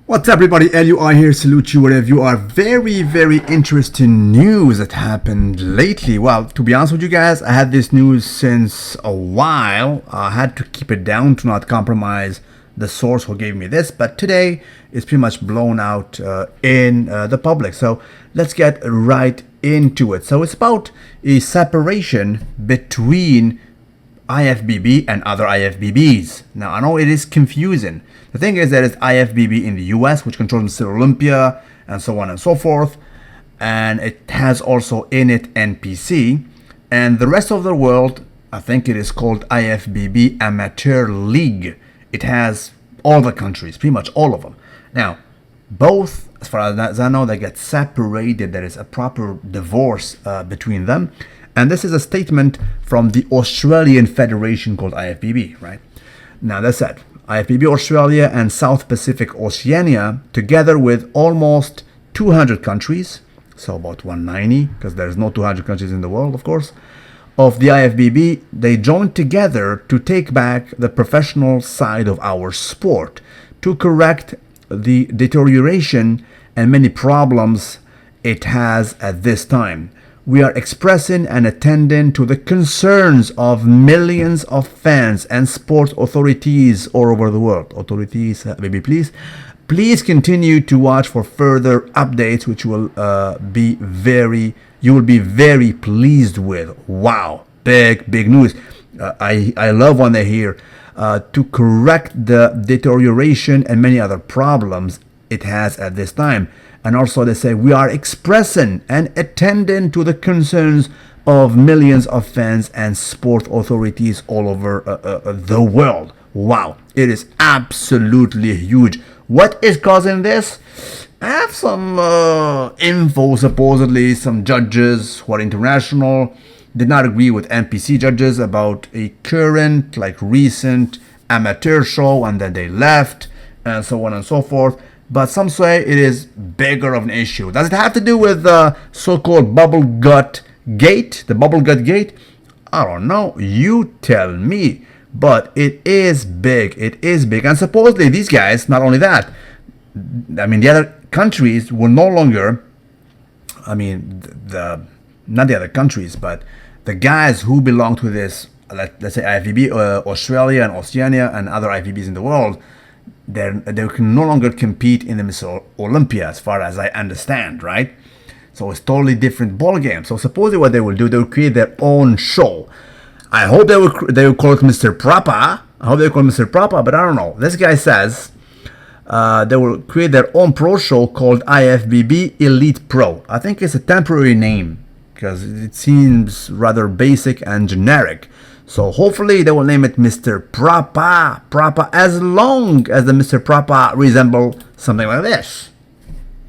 What's up, everybody? LUI here, salute you wherever you are. Very interesting news that happened lately. Well, to be honest with you guys, I had this news since a while. I had to keep it down to not compromise the source who gave me this, but today it's pretty much blown out in the public. So let's get right into it. So it's about a separation between IFBB and other IFBBs. Now, I know it is confusing. The thing is that it's IFBB in the US, which controls Mr. Olympia and so on and so forth. And it has also in it NPC. And the rest of the world, I think it is called IFBB Amateur League. It has all the countries, pretty much all of them. Now, both, as far as I know, they get separated. There is a proper divorce between them. And this is a statement from the Australian Federation called IFBB, right? Now, that's it. IFBB Australia and South Pacific Oceania, together with almost 200 countries, so about 190, because there's no 200 countries in the world, of course, of the IFBB, they joined together to take back the professional side of our sport, to correct the deterioration and many problems it has at this time. We are expressing and attending to the concerns of millions of fans and sport authorities all over the world. Authorities, baby, please continue to watch for further updates, which will you will be very pleased with. Wow, big news. I love when they hear to correct the deterioration and many other problems it has at this time. And also they say we are expressing and attending to the concerns of millions of fans and sport authorities all over the world. Wow, it is absolutely huge. What is causing this? I have some info. Supposedly some judges who are international did not agree with NPC judges about a current, recent amateur show, and then they left, and so on and so forth. But some say it is bigger of an issue. Does it have to do with the so-called bubble gut gate? The bubble gut gate? I don't know. You tell me. But it is big. It is big. And supposedly these guys, not only that, the other countries will no longer, not the other countries, but the guys who belong to this, let's say IFBB, Australia and Oceania and other IFBBs in the world, they can no longer compete in the Mr. Olympia, as far as I understand, right? So it's totally different ball game. So supposedly what they will do, they will create their own show. I hope they will call it Mr. Proper. But I don't know. This guy says they will create their own pro show called IFBB Elite Pro. I think it's a temporary name because it seems rather basic and generic. So hopefully they will name it Mr. Proper, as long as the Mr. Proper resemble something like this.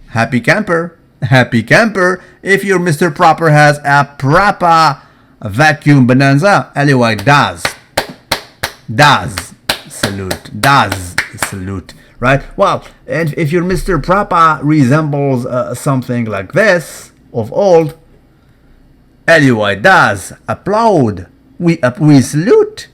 Happy camper. If your Mr. Proper has a proper vacuum bonanza, LUI does. Salute. Right? Well, and if your Mr. Proper resembles something like this of old, LUI does. Applaud. We salute.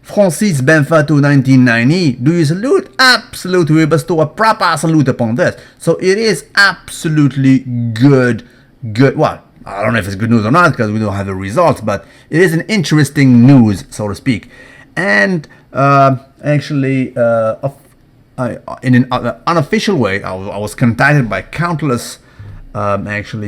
Francis Benfato 1990. Do you salute? Absolutely. We bestow a proper salute upon this. So it is absolutely good. Well, I don't know if it's good news or not because we don't have the results, but it is an interesting news, so to speak. And actually, in an unofficial way, I was contacted by countless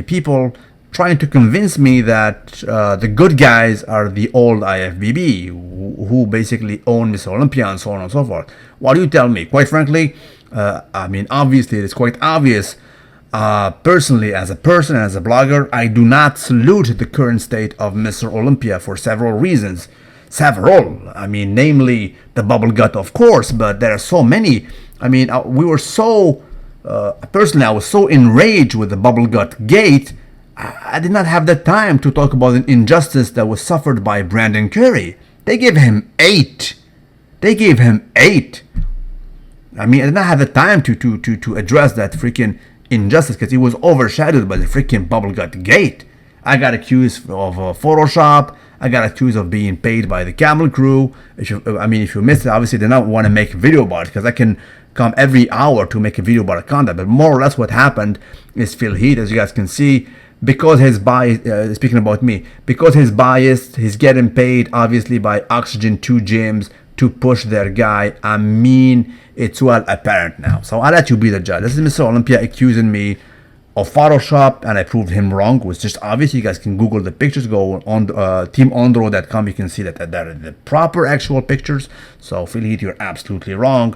people trying to convince me that the good guys are the old IFBB who basically own Mr. Olympia and so on and so forth. What do you tell me? Quite frankly, obviously it's quite obvious. Personally, as a person, as a blogger, I do not salute the current state of Mr. Olympia for several reasons. Namely the bubble gut, of course, but there are so many. We were so, personally, I was so enraged with the bubble gut gate. I did not have the time to talk about an injustice that was suffered by Brandon Curry. They gave him 8. I did not have the time to address that freaking injustice because he was overshadowed by the freaking bubble gut gate. I got accused of Photoshop. I got accused of being paid by the camel crew. If you missed it, obviously they don't want to make a video about it because I can come every hour to make a video about a content. But more or less what happened is Phil Heath, as you guys can see, because his bias, speaking about me, because he's biased, he's getting paid obviously by Oxygen 2 gyms to push their guy. I mean, it's well apparent now. So I'll let you be the judge. This is Mr. Olympia accusing me of Photoshop, and I proved him wrong. It was just obvious. You guys can Google the pictures, go on teamondro.com. You can see that that are the proper actual pictures. So Phil Heath, you're absolutely wrong.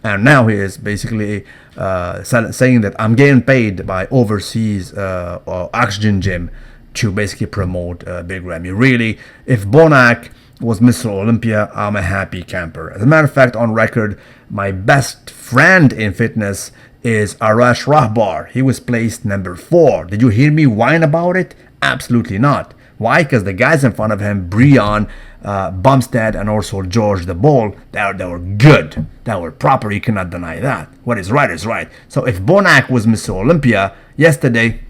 And now he is basically saying that I'm getting paid by overseas Oxygen Gym to basically promote Big Ramy. Really, if Bonac was Mr. Olympia, I'm a happy camper. As a matter of fact, on record, my best friend in fitness is Arash Rahbar. He was placed number 4. Did you hear me whine about it? Absolutely not. Why? Because the guys in front of him, Breon, Bumstead, and also George the Bull, they were good. They were proper. You cannot deny that. What is right is right. So if Bonac was Mr. Olympia yesterday,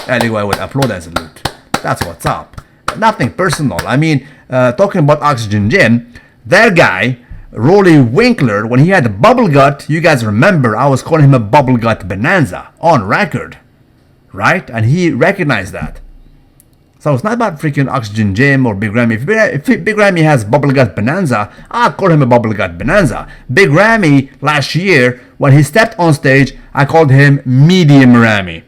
anyway, I would applaud and salute. That's what's up. Nothing personal. I mean, talking about Oxygen Gym, their guy, Rolly Winkler, when he had a bubble gut, you guys remember I was calling him a bubble gut bonanza on record, right? And he recognized that. So it's not about freaking Oxygen Gym or Big Ramy. If Big Ramy has bubble gut bonanza, I'll call him a bubble gut bonanza. Big Ramy last year, when he stepped on stage, I called him medium Ramy,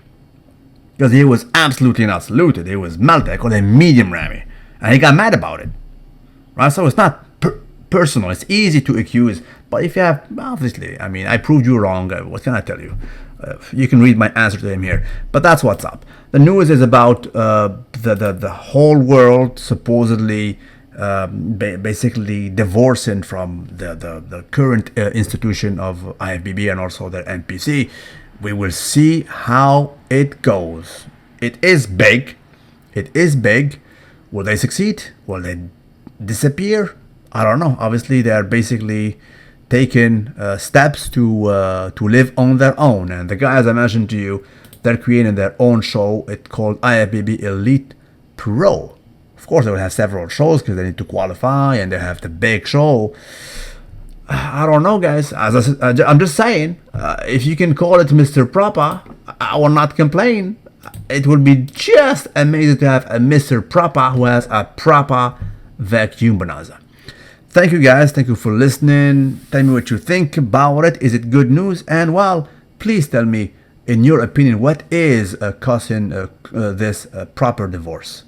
because he was absolutely not saluted. He was melted. I called him medium Ramy, and he got mad about it, right? So it's not personal. It's easy to accuse, but if you have, obviously, I mean, I proved you wrong. What can I tell you? You can read my answer to him here. But that's what's up. The news is about the whole world supposedly basically divorcing from the current institution of IFBB and also their NPC. We will see how it goes. It is big. It is big. Will they succeed? Will they disappear? I don't know. Obviously, they are basically taking steps to live on their own. And the guys I mentioned to you, they're creating their own show. It's called IFBB Elite Pro. Of course, they will have several shows because they need to qualify, and they have the big show. I don't know, guys. As I'm just saying, if you can call it Mr. Proper, I will not complain. It would be just amazing to have a Mr. Proper who has a proper vacuum bonanza. Thank you, guys. Thank you for listening. Tell me what you think about it. Is it good news? And well, please tell me, in your opinion, what is causing this proper divorce?